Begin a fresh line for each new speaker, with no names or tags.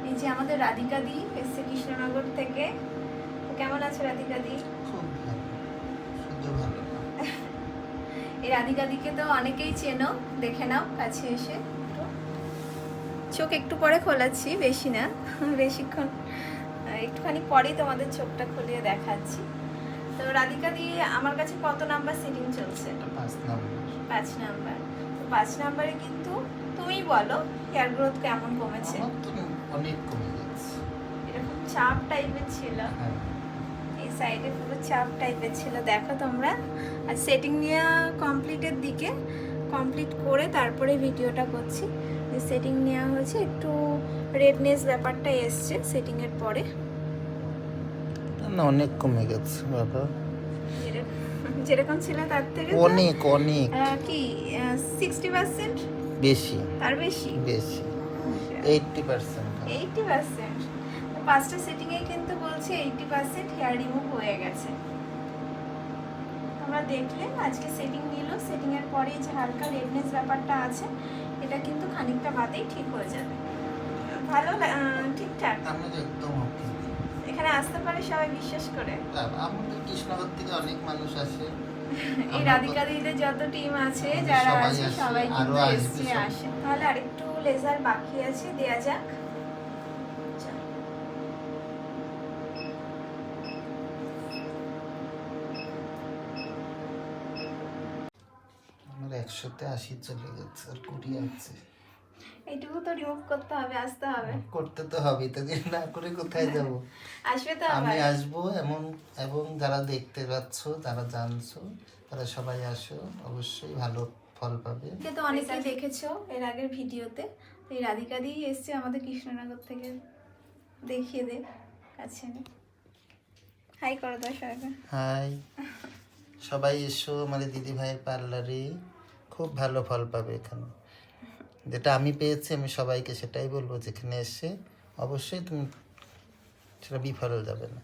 এই যে আমাদের রাধিকা দি এসছে কৃষ্ণনগর থেকে। তো কেমন আছে রাধিকা দি?
খুব ভালো, শুধু ভালো না।
এই রাধিকা দিকে তো অনেকেই চেনো, দেখে নাও কাছে এসে একটু। চোখ একটু পরে খোলাচ্ছি, বেশি না, বেশিক্ষণ একটুখানি পরেই তোমাদের চোখটা খুলিয়ে দেখাচ্ছি। তো রাধিকা দি আমার কাছে কত নাম্বার সেটিং চলছে?
এটা 5 নাম্বার।
5 নাম্বার। তো 5 নাম্বারে কিন্তু তুমি বলো হেয়ার গ্রোথ কেমন কমেছে?
আমার তো অনেক কমে গেছে।
এরকম চাপ টাইপের ছিল,
হ্যাঁ,
এই সাইডে পুরো চাপ টাইপের ছিল, দেখো তোমরা। আর সেটিং নেওয়া কমপ্লিটের দিকে, কমপ্লিট করে তারপরে ভিডিওটা করছি। সেটিং নেওয়া হয়েছে, একটু রেডনেস ব্যাপারটা এসছে সেটিংয়ের পরে।
না অনেক কমে গেছে বাবা,
যেরকম ছিল তার থেকে
অনেক অনেক
কি 60%
বেশি,
তার বেশি?
বেশি 80%।
80%? পাঁচটা সেটিংয়ে কিন্তু বলছে 80% হেয়ার রিমুভ হয়ে গেছে। তোমরা দেখলে আজকে সেটিং নিল, সেটিং এর পরে যে হালকা রেডনেস ব্যাপারটা আছে এটা কিন্তু খানিকটা বাদেই ঠিক হয়ে যাবে। ভালো ঠিকঠাক
আমি একদম ওকে।
এখানে আসতে পারে সবাই বিশ্বাস করে।
আমাদের কৃষ্ণনগর থেকে অনেক মানুষ আসে।
এই রাধিকা দিদিদের যত টিম আছে যারা আছে সবাই কিন্তু এসছে আসে। তাহলে আরেকটু লেজার বাকি আছে, দেয়া যাক।
আমার 100-তে 80 চলে গেছে, আর 20 আছে।
এইটুকু তো রিমুভ করতে হবে, আসতে হবে।
করতে তো হবে, তো না করে কোথায় যাব?
আসবে তো
আমি
আবার।
আসবো এবং যারা দেখতে পাচ্ছ, যারা জানছো, তারা সবাই আসো, অবশ্যই ভালো ফল পাবে।
কে তো অনেকেই দেখেছো এর আগের ভিডিওতে। তো এই রাধিকা দি এসছে আমাদের কৃষ্ণনগর থেকে, দেখিয়ে দে কাছে। হাই করো দর্শকরা।
হাই, সবাই এসো আমার দিদি ভাইয়ের পার্লারে, খুব ভালো ফল পাবে এখানে। যেটা আমি পেয়েছি আমি সবাইকে সেটাই বলবো, যেখানে এসে অবশ্যই তুমি সেটা বিফল যাবে না।